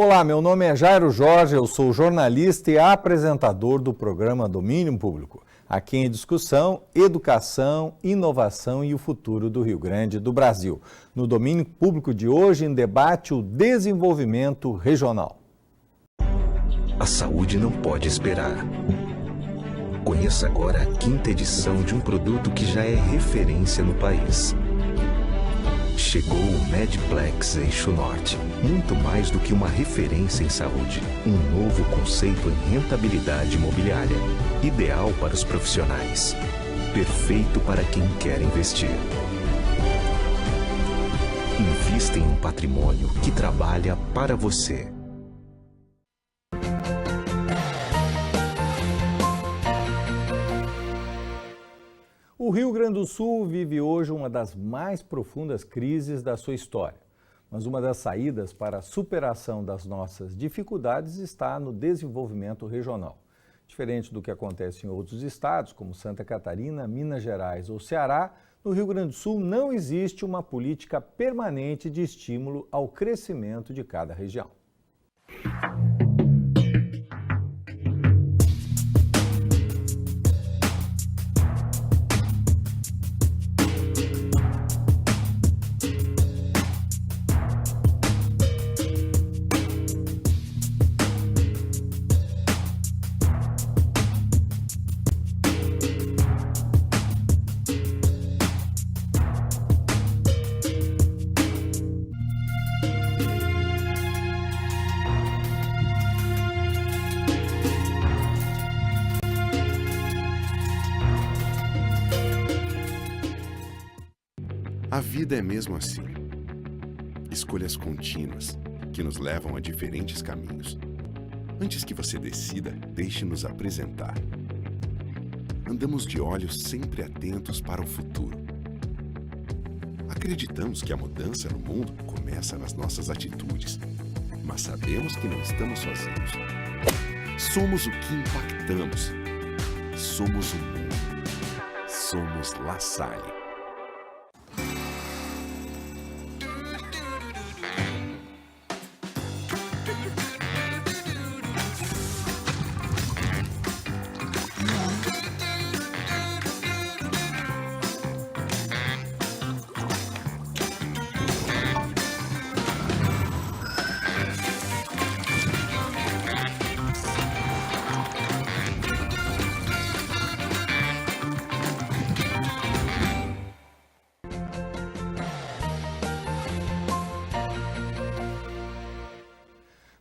Olá, meu nome é Jairo Jorge, eu sou jornalista e apresentador do programa Domínio Público. Aqui em discussão, educação, inovação e o futuro do Rio Grande do Brasil. No Domínio Público de hoje, em debate, o desenvolvimento regional. A saúde não pode esperar. Conheça agora a 5ª edição de um produto que já é referência no país. Chegou o Medplex Eixo Norte. Muito mais do que uma referência em saúde. Um novo conceito em rentabilidade imobiliária. Ideal para os profissionais. Perfeito para quem quer investir. Invista em um patrimônio que trabalha para você. O Rio Grande do Sul vive hoje uma das mais profundas crises da sua história. Mas uma das saídas para a superação das nossas dificuldades está no desenvolvimento regional. Diferente do que acontece em outros estados, como Santa Catarina, Minas Gerais ou Ceará, no Rio Grande do Sul não existe uma política permanente de estímulo ao crescimento de cada região. A vida é mesmo assim. Escolhas contínuas que nos levam a diferentes caminhos. Antes que você decida, deixe-nos apresentar. Andamos de olhos sempre atentos para o futuro. Acreditamos que a mudança no mundo começa nas nossas atitudes, mas sabemos que não estamos sozinhos. Somos o que impactamos. Somos o mundo. Somos La Salle.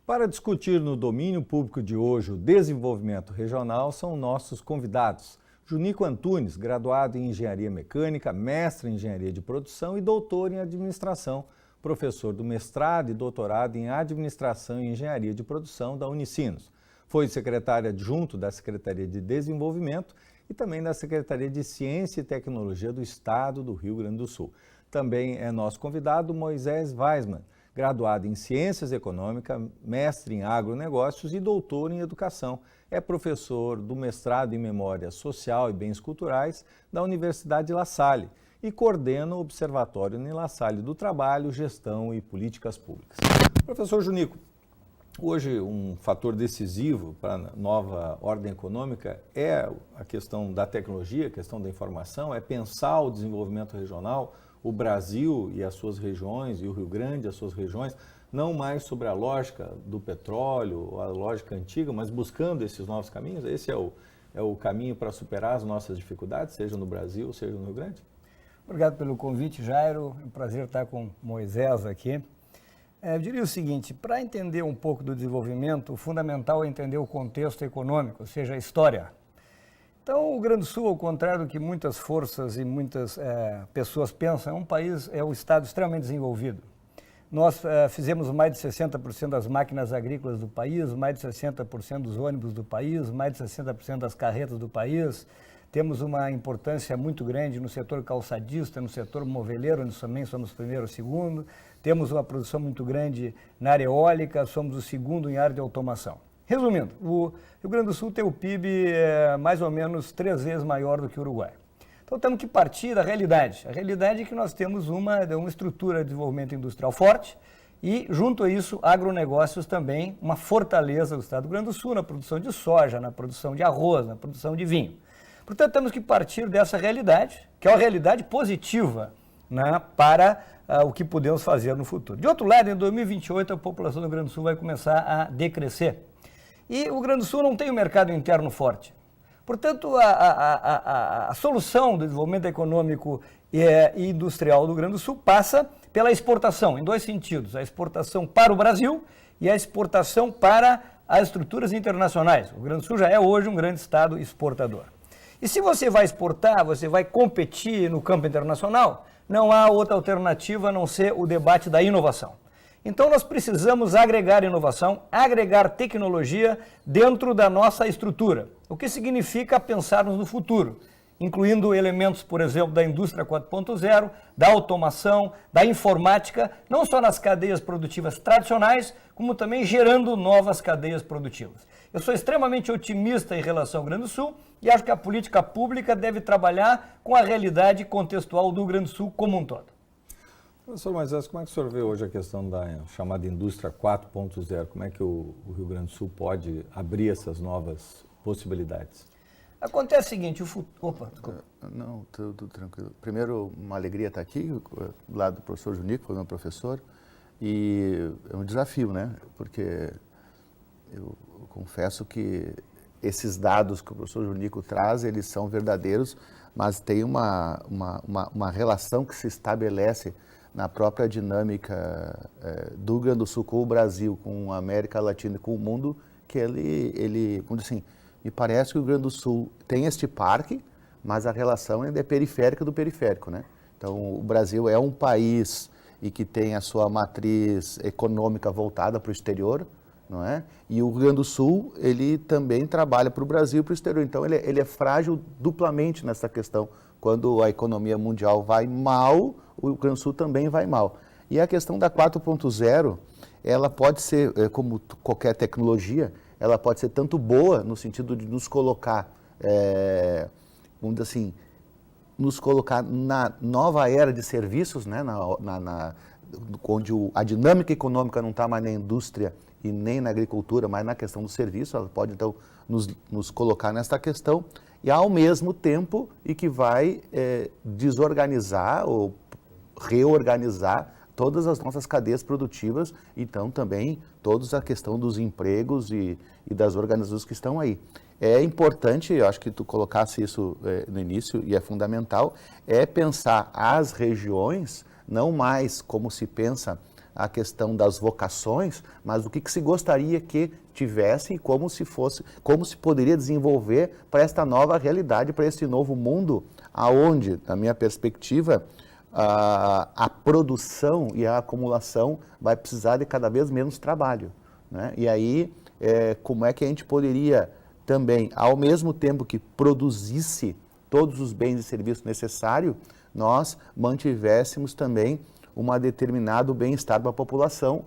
Para discutir no Domínio Público de hoje o desenvolvimento regional, são nossos convidados. Junico Antunes, graduado em Engenharia Mecânica, mestre em Engenharia de Produção e doutor em Administração, professor do mestrado e doutorado em Administração e Engenharia de Produção da Unicinos. Foi secretário adjunto da Secretaria de Desenvolvimento e também da Secretaria de Ciência e Tecnologia do Estado do Rio Grande do Sul. Também é nosso convidado Moisés Weisman, graduado em Ciências Econômicas, mestre em Agronegócios e doutor em Educação. É professor do mestrado em Memória Social e Bens Culturais da Universidade La Salle e coordena o Observatório em La Salle do Trabalho, Gestão e Políticas Públicas. Professor Junico, hoje um fator decisivo para a nova ordem econômica é a questão da tecnologia, a questão da informação, é pensar o desenvolvimento regional, o Brasil e as suas regiões, e o Rio Grande e as suas regiões, não mais sobre a lógica do petróleo, a lógica antiga, mas buscando esses novos caminhos? Esse é o caminho para superar as nossas dificuldades, seja no Brasil, seja no Rio Grande? Obrigado pelo convite, Jairo. É um prazer estar com Moisés aqui. Eu diria o seguinte, para entender um pouco do desenvolvimento, o fundamental é entender o contexto econômico, ou seja, a história. Então, o Rio Grande do Sul, ao contrário do que muitas forças e muitas pessoas pensam, é um estado extremamente desenvolvido. Nós fizemos mais de 60% das máquinas agrícolas do país, mais de 60% dos ônibus do país, mais de 60% das carretas do país. Temos uma importância muito grande no setor calçadista, no setor moveleiro, onde também somos primeiro ou segundo. Temos uma produção muito grande na área eólica, somos o segundo em área de automação. Resumindo, o Rio Grande do Sul tem o PIB mais ou menos 3 vezes maior do que o Uruguai. Então temos que partir da realidade. A realidade é que nós temos uma estrutura de desenvolvimento industrial forte e, junto a isso, agronegócios também, uma fortaleza do Estado do Rio Grande do Sul na produção de soja, na produção de arroz, na produção de vinho. Portanto, temos que partir dessa realidade, que é uma realidade positiva, né, para o que podemos fazer no futuro. De outro lado, em 2028, a população do Rio Grande do Sul vai começar a decrescer. E o Rio Grande do Sul não tem um mercado interno forte. Portanto, a solução do desenvolvimento econômico e industrial do Rio Grande do Sul passa pela exportação, em dois sentidos. A exportação para o Brasil e a exportação para as estruturas internacionais. O Rio Grande do Sul já é hoje um grande estado exportador. E se você vai exportar, você vai competir no campo internacional, não há outra alternativa a não ser o debate da inovação. Então nós precisamos agregar inovação, agregar tecnologia dentro da nossa estrutura, o que significa pensarmos no futuro, incluindo elementos, por exemplo, da indústria 4.0, da automação, da informática, não só nas cadeias produtivas tradicionais, como também gerando novas cadeias produtivas. Eu sou extremamente otimista em relação ao Rio Grande do Sul e acho que a política pública deve trabalhar com a realidade contextual do Rio Grande do Sul como um todo. Professor Moisés, como é que o senhor vê hoje a questão da chamada indústria 4.0? Como é que o Rio Grande do Sul pode abrir essas novas possibilidades? Acontece o seguinte, Opa, desculpa. Não, tudo tranquilo. Primeiro, uma alegria estar aqui, do lado do professor Junico, foi meu professor, e é um desafio, né? Porque eu confesso que esses dados que o professor Junico traz, eles são verdadeiros, mas tem uma relação que se estabelece na própria dinâmica do Rio Grande do Sul com o Brasil, com a América Latina e com o mundo, que ele vamos dizer assim, me parece que o Rio Grande do Sul tem este parque, mas a relação ainda é periférica do periférico, né? Então, o Brasil é um país e que tem a sua matriz econômica voltada para o exterior, não é? E o Rio Grande do Sul, ele também trabalha para o Brasil e para o exterior. Então, ele é frágil duplamente nessa questão. Quando a economia mundial vai mal, o Rio Grande do Sul também vai mal. E a questão da 4.0, ela pode ser, como qualquer tecnologia, ela pode ser tanto boa no sentido de nos colocar, vamos dizer assim, nos colocar na nova era de serviços, né, onde a dinâmica econômica não está mais na indústria e nem na agricultura, mas na questão do serviço, ela pode então nos colocar nesta questão, e ao mesmo tempo e que vai desorganizar ou reorganizar todas as nossas cadeias produtivas, então também toda a questão dos empregos e das organizações que estão aí. É importante, eu acho que tu colocasse isso no início, e é fundamental, é pensar as regiões, não mais como se pensa a questão das vocações, mas o que se gostaria que tivesse e como se poderia desenvolver para esta nova realidade, para esse novo mundo, aonde, na minha perspectiva, a produção e a acumulação vai precisar de cada vez menos trabalho, né? E aí, como é que a gente poderia também, ao mesmo tempo que produzisse todos os bens e serviços necessários, nós mantivéssemos também um determinado bem-estar para a população,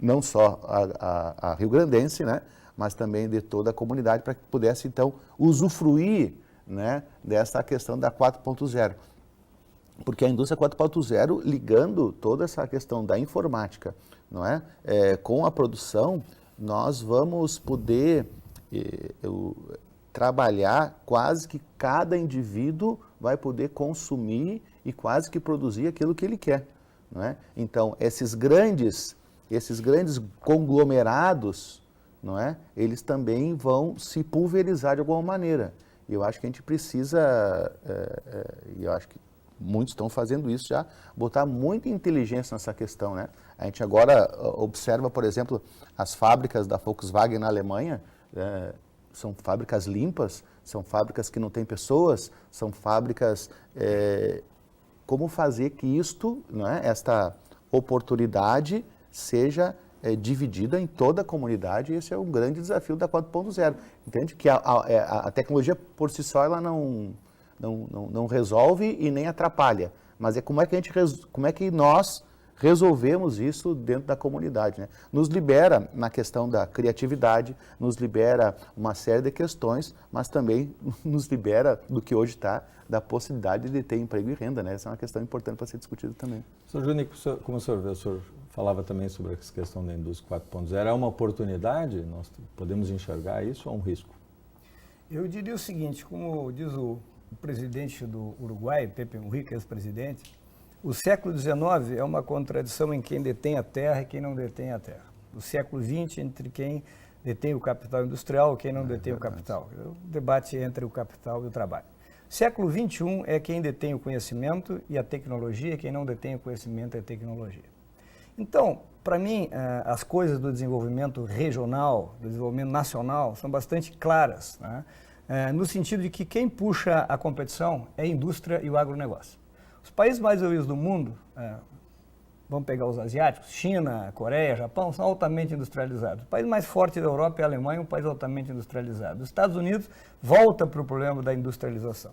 não só a rio-grandense, né, mas também de toda a comunidade, para que pudesse, então, usufruir, né, dessa questão da 4.0. Porque a indústria 4.0, ligando toda essa questão da informática, não é? Com a produção, nós vamos poder trabalhar, quase que cada indivíduo vai poder consumir e quase que produzir aquilo que ele quer, não é? Então, esses grandes conglomerados, não é? Eles também vão se pulverizar de alguma maneira. E eu acho que a gente precisa, e eu acho que muitos estão fazendo isso já, botar muita inteligência nessa questão, né? A gente agora observa, por exemplo, as fábricas da Volkswagen na Alemanha, são fábricas limpas, são fábricas que não têm pessoas, são fábricas... como fazer que isto, né, esta oportunidade seja dividida em toda a comunidade, esse é um grande desafio da 4.0. Entende? Que a tecnologia por si só ela não resolve e nem atrapalha, mas como é que nós resolvemos isso dentro da comunidade, né? Nos libera na questão da criatividade, nos libera uma série de questões, mas também nos libera do que hoje está, da possibilidade de ter emprego e renda, né? Essa é uma questão importante para ser discutida também. Sr. Junico, como o senhor vê, o senhor falava também sobre essa questão da indústria 4.0, é uma oportunidade? Nós podemos enxergar isso ou é um risco? Eu diria o seguinte, como diz o presidente do Uruguai, Pepe Mujica, ex-presidente, o século XIX é uma contradição em quem detém a terra e quem não detém a terra. O século XX entre quem detém o capital industrial e quem não detém o capital. O debate entre o capital e o trabalho. O século XXI é quem detém o conhecimento e a tecnologia, e quem não detém o conhecimento e a tecnologia. Então, para mim, as coisas do desenvolvimento regional, do desenvolvimento nacional, são bastante claras, né? No sentido de que quem puxa a competição é a indústria e o agronegócio. Os países mais desenvolvidos do mundo, vamos pegar os asiáticos, China, Coreia, Japão, são altamente industrializados. O país mais forte da Europa é a Alemanha, um país altamente industrializado. Os Estados Unidos volta para o problema da industrialização.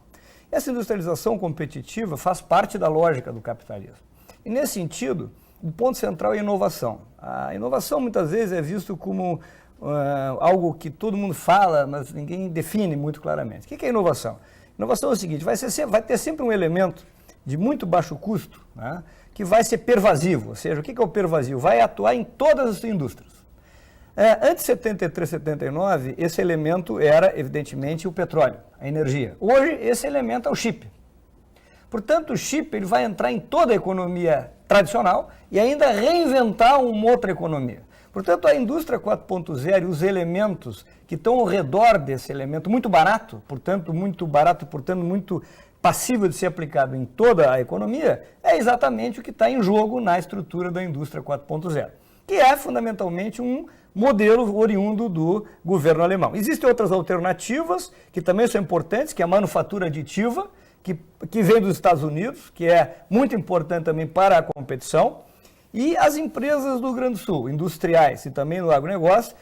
Essa industrialização competitiva faz parte da lógica do capitalismo. E nesse sentido, o ponto central é a inovação. A inovação muitas vezes é visto como algo que todo mundo fala, mas ninguém define muito claramente. O que é inovação? Inovação é o seguinte, vai ter sempre um elemento de muito baixo custo, né, que vai ser pervasivo, ou seja, o que é o pervasivo? Vai atuar em todas as indústrias. Antes de 73, 79, esse elemento era, evidentemente, o petróleo, a energia. Hoje, esse elemento é o chip. Portanto, o chip ele vai entrar em toda a economia tradicional e ainda reinventar uma outra economia. Portanto, a indústria 4.0 e os elementos que estão ao redor desse elemento, muito barato, portanto, muito passível de ser aplicado em toda a economia, é exatamente o que está em jogo na estrutura da indústria 4.0, que é fundamentalmente um modelo oriundo do governo alemão. Existem outras alternativas que também são importantes, que é a manufatura aditiva, que vem dos Estados Unidos, que é muito importante também para a competição, e as empresas do Rio Grande do Sul, industriais e também no agronegócio,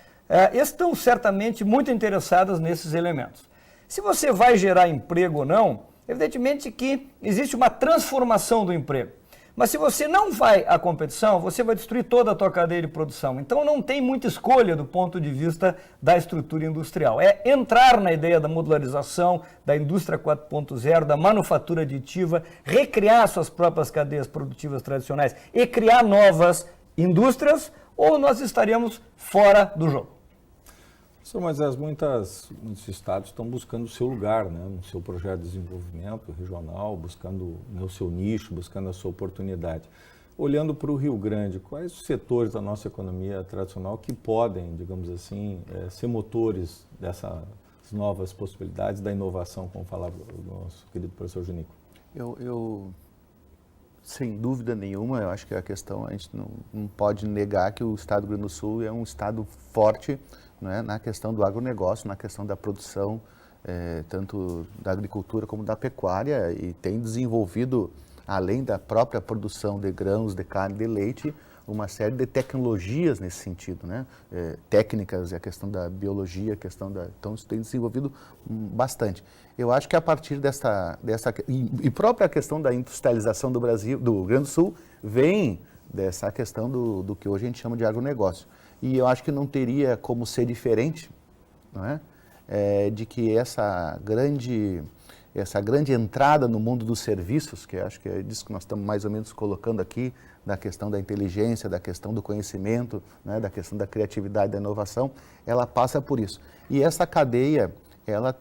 estão certamente muito interessadas nesses elementos. Se você vai gerar emprego ou não, evidentemente que existe uma transformação do emprego. Mas se você não vai à competição, você vai destruir toda a tua cadeia de produção. Então não tem muita escolha do ponto de vista da estrutura industrial. É entrar na ideia da modularização, da indústria 4.0, da manufatura aditiva, recriar suas próprias cadeias produtivas tradicionais e criar novas indústrias, ou nós estaríamos fora do jogo. Mas muitos estados estão buscando o seu lugar, né, no seu projeto de desenvolvimento regional, buscando o seu nicho, buscando a sua oportunidade. Olhando para o Rio Grande, quais os setores da nossa economia tradicional que podem, digamos assim, ser motores dessas novas possibilidades da inovação, como falava o nosso querido professor Junico? Eu sem dúvida nenhuma, eu acho que a questão, a gente não pode negar que o estado do Rio Grande do Sul é um estado forte, né, na questão do agronegócio, na questão da produção, tanto da agricultura como da pecuária, e tem desenvolvido, além da própria produção de grãos, de carne, de leite, uma série de tecnologias nesse sentido, né? Técnicas, a questão da biologia, então isso tem desenvolvido bastante. Eu acho que a partir dessa e própria questão da industrialização do Brasil, do Rio Grande do Sul, vem dessa questão do que hoje a gente chama de agronegócio. E eu acho que não teria como ser diferente, não é? De que essa grande entrada no mundo dos serviços, que acho que é disso que nós estamos mais ou menos colocando aqui, da questão da inteligência, da questão do conhecimento, né, da questão da criatividade, da inovação, ela passa por isso. E essa cadeia, ela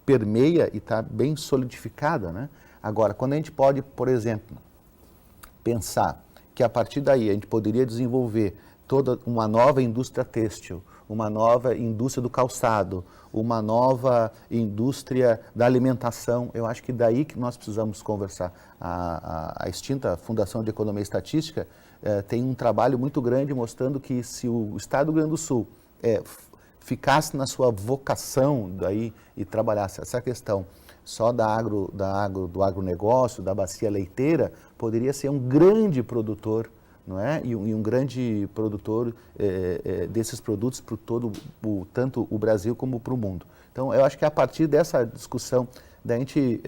permeia e está bem solidificada, né? Agora, quando a gente pode, por exemplo, pensar que a partir daí a gente poderia desenvolver toda uma nova indústria têxtil, uma nova indústria do calçado, uma nova indústria da alimentação. Eu acho que daí que nós precisamos conversar. A extinta Fundação de Economia e Estatística tem um trabalho muito grande mostrando que se o Estado do Rio Grande do Sul ficasse na sua vocação daí e trabalhasse essa questão só do agronegócio, da bacia leiteira, poderia ser um grande produtor, não é? E um grande produtor desses produtos para tanto o Brasil como para o mundo. Então, eu acho que a partir dessa discussão, da gente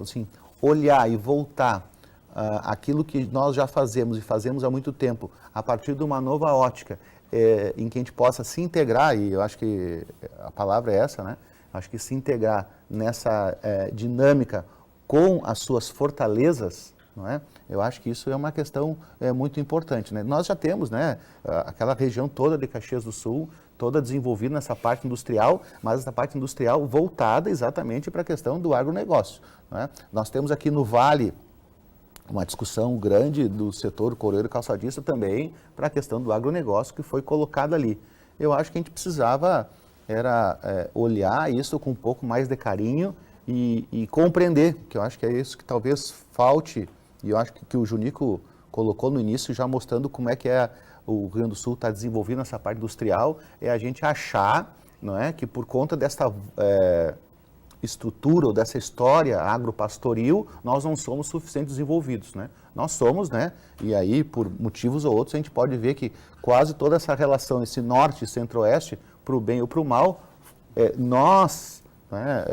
assim, olhar e voltar aquilo que nós já fazemos e fazemos há muito tempo, a partir de uma nova ótica, em que a gente possa se integrar, e eu acho que a palavra é essa, né? Acho que se integrar nessa dinâmica com as suas fortalezas, não é? Eu acho que isso é uma questão muito importante, né? Nós já temos, né, aquela região toda de Caxias do Sul, toda desenvolvida nessa parte industrial, mas essa parte industrial voltada exatamente para a questão do agronegócio, não é? Nós temos aqui no Vale uma discussão grande do setor coureiro e calçadista também para a questão do agronegócio que foi colocada ali. Eu acho que a gente precisava olhar isso com um pouco mais de carinho e compreender, que eu acho que é isso que talvez falte, e eu acho que o Junico colocou no início, já mostrando como é que o Rio Grande do Sul está desenvolvendo essa parte industrial, é a gente achar, não é, que por conta dessa estrutura ou dessa história agropastoril, nós não somos suficientemente desenvolvidos, né? Nós somos, né? E aí, por motivos ou outros, a gente pode ver que quase toda essa relação, esse norte e centro-oeste, para o bem ou para o mal, nós, né,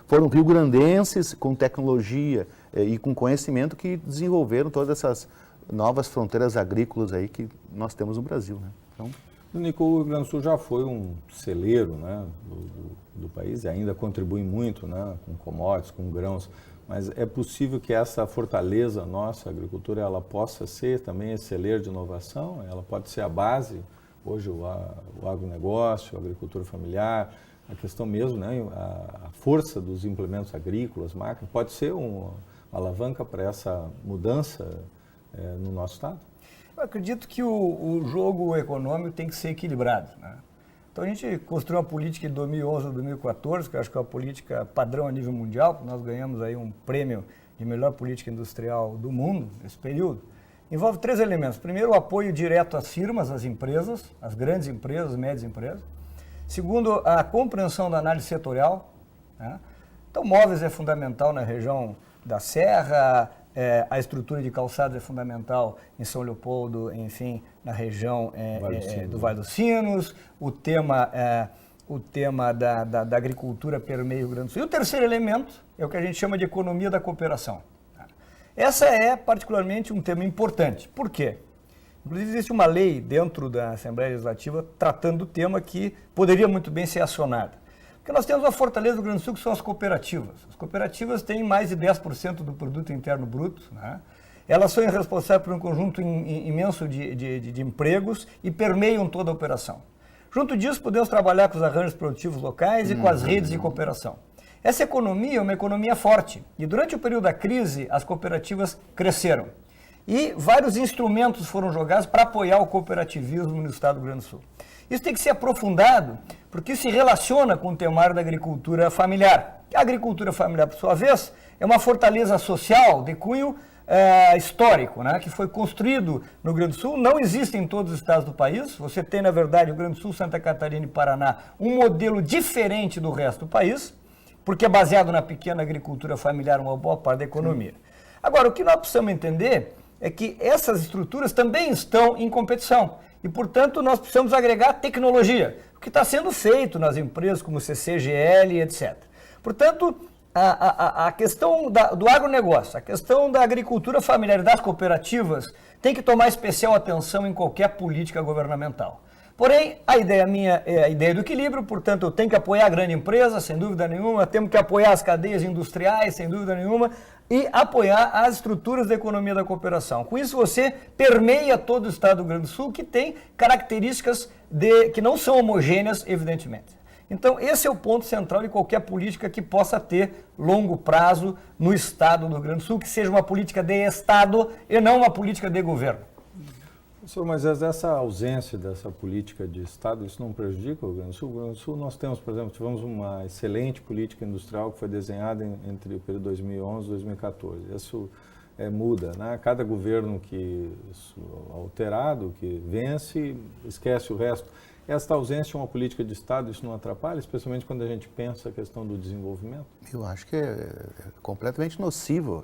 foram rio-grandenses com tecnologia e com conhecimento que desenvolveram todas essas novas fronteiras agrícolas aí que nós temos no Brasil, né? Então, Nico, o Rio Grande do Sul já foi um celeiro, né, do país e ainda contribui muito, né, com commodities, com grãos, mas é possível que essa fortaleza nossa, a agricultura, ela possa ser também esse celeiro de inovação, ela pode ser a base, hoje o agronegócio, a agricultura familiar, a questão mesmo, né, a força dos implementos agrícolas, máquinas, pode ser uma alavanca para essa mudança no nosso estado? Eu acredito que o jogo econômico tem que ser equilibrado, né? Então a gente construiu uma política de 2011 a 2014, que eu acho que é uma política padrão a nível mundial, nós ganhamos aí um prêmio de melhor política industrial do mundo nesse período. Envolve 3 elementos. Primeiro, o apoio direto às firmas, às empresas, às grandes empresas, às médias empresas. Segundo, a compreensão da análise setorial, né? Então, móveis é fundamental na região da Serra, a estrutura de calçados é fundamental em São Leopoldo, enfim, na região do Vale dos Sinos. O tema da agricultura permeia o Rio Grande do Sul. E o terceiro elemento é o que a gente chama de economia da cooperação. Essa é particularmente um tema importante. Por quê? Inclusive existe uma lei dentro da Assembleia Legislativa tratando do tema que poderia muito bem ser acionada. Porque nós temos uma fortaleza do Rio Grande do Sul que são as cooperativas. As cooperativas têm mais de 10% do produto interno bruto, né? Elas são responsáveis por um conjunto imenso de empregos e permeiam toda a operação. Junto disso, podemos trabalhar com os arranjos produtivos locais e com as redes de cooperação. Essa economia é uma economia forte e durante o período da crise as cooperativas cresceram. E vários instrumentos foram jogados para apoiar o cooperativismo no estado do Rio Grande do Sul. Isso tem que ser aprofundado, porque isso se relaciona com o temário da agricultura familiar. A agricultura familiar, por sua vez, é uma fortaleza social de cunho histórico, né, que foi construído no Rio Grande do Sul, não existe em todos os estados do país. Você tem, na verdade, Rio Grande do Sul, Santa Catarina e Paraná, um modelo diferente do resto do país, porque é baseado na pequena agricultura familiar, uma boa parte da economia. Agora, o que nós precisamos entender é que essas estruturas também estão em competição. E, portanto, nós precisamos agregar tecnologia, o que está sendo feito nas empresas como CCGL, etc. Portanto, a questão do agronegócio, a questão da agricultura familiar e das cooperativas tem que tomar especial atenção em qualquer política governamental. Porém, a ideia minha é a ideia do equilíbrio, portanto, eu tenho que apoiar a grande empresa, sem dúvida nenhuma, temos que apoiar as cadeias industriais, sem dúvida nenhuma, e apoiar as estruturas da economia da cooperação. Com isso, você permeia todo o estado do Rio Grande do Sul, que tem características que não são homogêneas, evidentemente. Então, esse é o ponto central de qualquer política que possa ter longo prazo no estado do Rio Grande do Sul, que seja uma política de estado e não uma política de governo. Professor, mas essa ausência dessa política de Estado, isso não prejudica o Rio Grande do Sul? O Rio Grande do Sul nós temos, por exemplo, tivemos uma excelente política industrial que foi desenhada entre o período 2011 e 2014. Isso muda, né? Cada governo alterado, que vence, esquece o resto. Esta ausência de uma política de Estado, isso não atrapalha, especialmente quando a gente pensa a questão do desenvolvimento? Eu acho que é completamente nocivo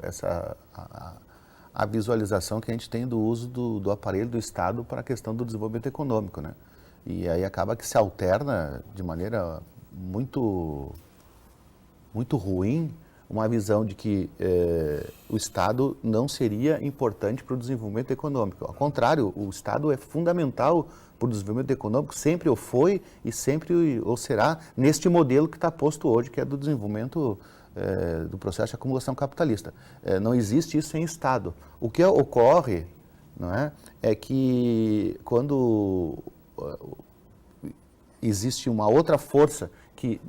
a visualização que a gente tem do uso do aparelho do Estado para a questão do desenvolvimento econômico, né? E aí acaba que se alterna de maneira muito ruim uma visão de que o Estado não seria importante para o desenvolvimento econômico. Ao contrário, o Estado é fundamental para o desenvolvimento econômico, sempre o foi e sempre o será neste modelo que está posto hoje, que é do desenvolvimento do processo de acumulação capitalista. Não existe isso sem Estado. O que ocorre, não é que quando existe uma outra força que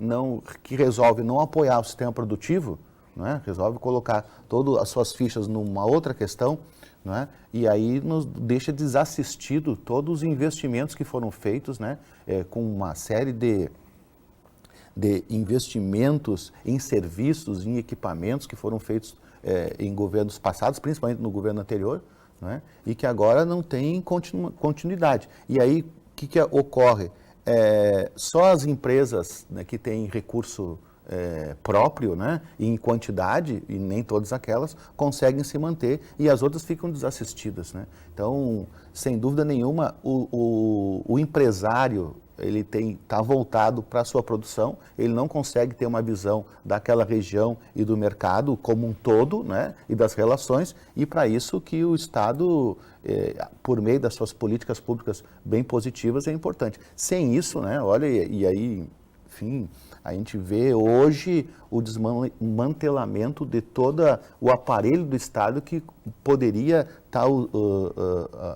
resolve não apoiar o sistema produtivo, não é? Resolve colocar todas as suas fichas numa outra questão, não é? E aí nos deixa desassistido todos os investimentos que foram feitos, né? Com uma série de investimentos em serviços, em equipamentos que foram feitos em governos passados, principalmente no governo anterior, não é? E que agora não tem continuidade. E aí, o que ocorre? Só as empresas, né, que têm recurso próprio, né, em quantidade, e nem todas aquelas, conseguem se manter e as outras ficam desassistidas, né? Então, sem dúvida nenhuma, o empresário, ele está voltado para a sua produção, ele não consegue ter uma visão daquela região e do mercado como um todo, né, e das relações, e para isso que o Estado, por meio das suas políticas públicas bem positivas, é importante. Sem isso, né, olha, e aí, enfim, a gente vê hoje o desmantelamento de todo o aparelho do Estado que poderia estar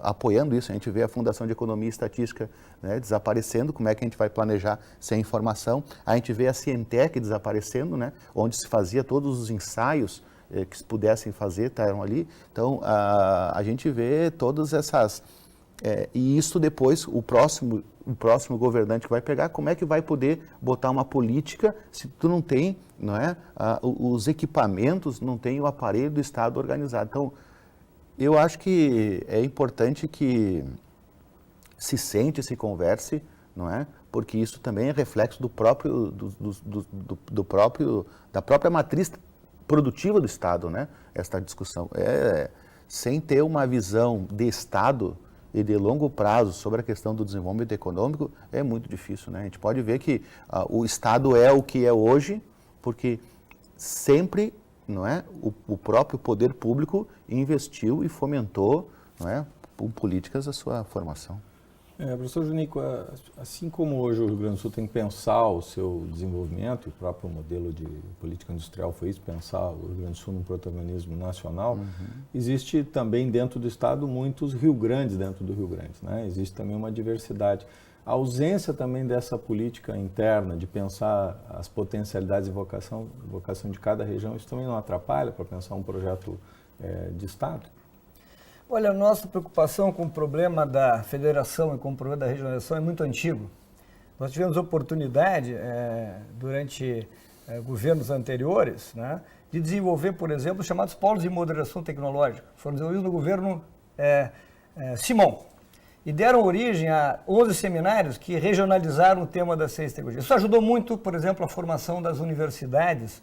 apoiando isso. A gente vê a Fundação de Economia e Estatística, né, desaparecendo, como é que a gente vai planejar sem informação? A gente vê a Cientec desaparecendo, né, onde se fazia todos os ensaios que se pudessem fazer, estavam ali. Então, a gente vê todas essas... e isso depois, o próximo governante que vai pegar, como é que vai poder botar uma política se tu não tem, não é, os equipamentos, não tem o aparelho do Estado organizado. Então, eu acho que é importante que se sente, se converse, não é? Porque isso também é reflexo da própria matriz produtiva do Estado, né? Esta discussão. Sem ter uma visão de Estado e de longo prazo sobre a questão do desenvolvimento econômico, é muito difícil, né? A gente pode ver que o Estado é o que é hoje, porque sempre, não é, o próprio poder público investiu e fomentou, não é, políticas a sua formação. Professor Junico, assim como hoje o Rio Grande do Sul tem que pensar o seu desenvolvimento, e o próprio modelo de política industrial foi isso, pensar o Rio Grande do Sul num protagonismo nacional, existe também dentro do Estado muitos Rio Grandes dentro do Rio Grande, né? Existe também uma diversidade. A ausência também dessa política interna, de pensar as potencialidades e vocação de cada região, isso também não atrapalha para pensar um projeto de Estado? Olha, a nossa preocupação com o problema da federação e com o problema da regionalização é muito antigo. Nós tivemos oportunidade, durante governos anteriores, né, de desenvolver, por exemplo, os chamados polos de moderação tecnológica. Foram desenvolvidos no governo Simão e deram origem a 11 seminários que regionalizaram o tema das ciências e tecnologias. Isso ajudou muito, por exemplo, a formação das universidades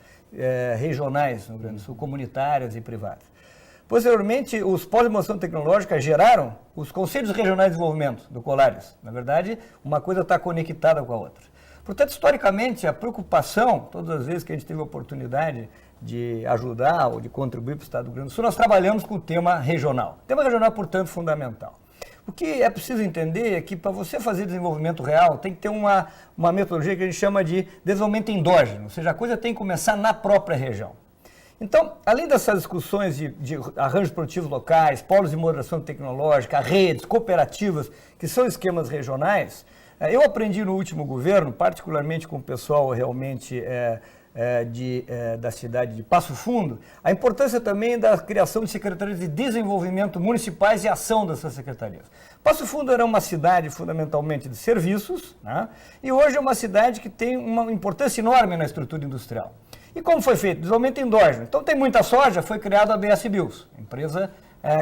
regionais no Rio Grande do Sul, comunitárias e privadas. Posteriormente, os polos de moderação tecnológica geraram os Conselhos Regionais de Desenvolvimento, do Colares. Na verdade, uma coisa está conectada com a outra. Portanto, historicamente, a preocupação, todas as vezes que a gente teve a oportunidade de ajudar ou de contribuir para o Estado do Rio Grande do Sul, nós trabalhamos com o tema regional. O tema regional é, portanto, fundamental. O que é preciso entender é que para você fazer desenvolvimento real, tem que ter uma metodologia que a gente chama de desenvolvimento endógeno, ou seja, a coisa tem que começar na própria região. Então, além dessas discussões de arranjos produtivos locais, polos de moderação tecnológica, redes, cooperativas, que são esquemas regionais, eu aprendi no último governo, particularmente com o pessoal realmente da cidade de Passo Fundo, a importância também da criação de secretarias de desenvolvimento municipais e ação dessas secretarias. Passo Fundo era uma cidade fundamentalmente de serviços, né? E hoje é uma cidade que tem uma importância enorme na estrutura industrial. E como foi feito? Desenvolvimento endógeno. Então tem muita soja, foi criada a BS Bios, empresa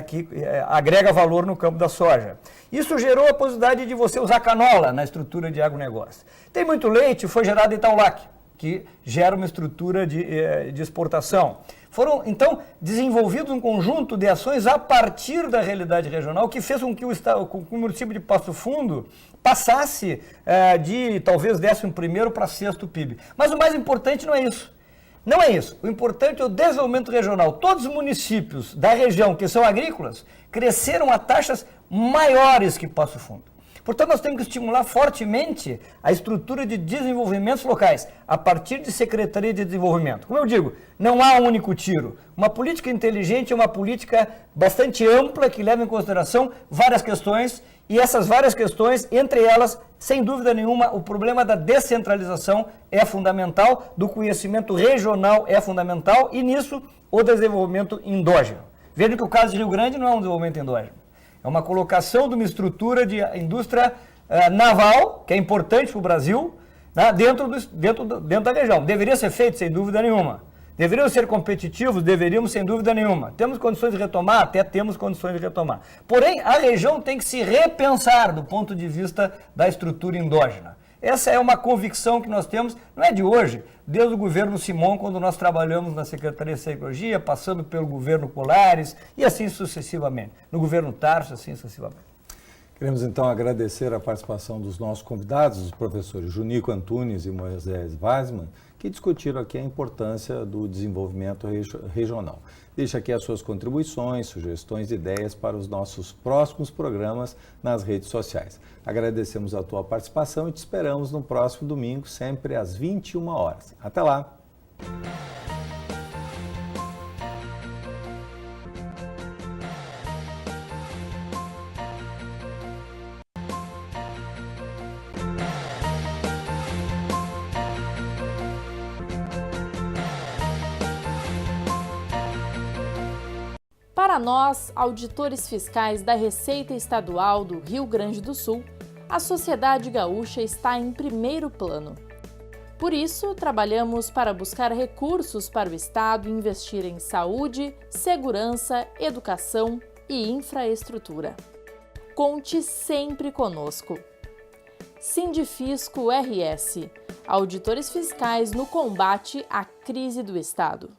que agrega valor no campo da soja. Isso gerou a possibilidade de você usar canola na estrutura de agronegócio. Tem muito leite, foi gerado Itaulac, que gera uma estrutura de exportação. Foram, então, desenvolvidos um conjunto de ações a partir da realidade regional que fez com que o município de Passo Fundo passasse de talvez 11º para 6º PIB. Mas o mais importante não é isso. Não é isso. O importante é o desenvolvimento regional. Todos os municípios da região que são agrícolas cresceram a taxas maiores que Passo Fundo. Portanto, nós temos que estimular fortemente a estrutura de desenvolvimentos locais, a partir de Secretaria de Desenvolvimento. Como eu digo, não há um único tiro. Uma política inteligente é uma política bastante ampla, que leva em consideração várias questões, e essas várias questões, entre elas, sem dúvida nenhuma, o problema da descentralização é fundamental, do conhecimento regional é fundamental, e nisso, o desenvolvimento endógeno. Vejam que o caso de Rio Grande não é um desenvolvimento endógeno. É uma colocação de uma estrutura de indústria naval, que é importante para o Brasil, né, dentro da região. Deveria ser feito, sem dúvida nenhuma. Deveriam ser competitivos? Deveríamos, sem dúvida nenhuma. Temos condições de retomar? Até temos condições de retomar. Porém, a região tem que se repensar do ponto de vista da estrutura endógena. Essa é uma convicção que nós temos, não é de hoje, desde o governo Simon, quando nós trabalhamos na Secretaria de Tecnologia, passando pelo governo Colares e assim sucessivamente, no governo Tarso, assim sucessivamente. Queremos então agradecer a participação dos nossos convidados, os professores Junico Antunes e Moisés Weismann, que discutiram aqui a importância do desenvolvimento regional. Deixe aqui as suas contribuições, sugestões e ideias para os nossos próximos programas nas redes sociais. Agradecemos a tua participação e te esperamos no próximo domingo, sempre às 21 horas. Até lá! Para nós, auditores fiscais da Receita Estadual do Rio Grande do Sul, a sociedade gaúcha está em primeiro plano. Por isso, trabalhamos para buscar recursos para o Estado investir em saúde, segurança, educação e infraestrutura. Conte sempre conosco. Sindifisco RS, auditores fiscais no combate à crise do Estado.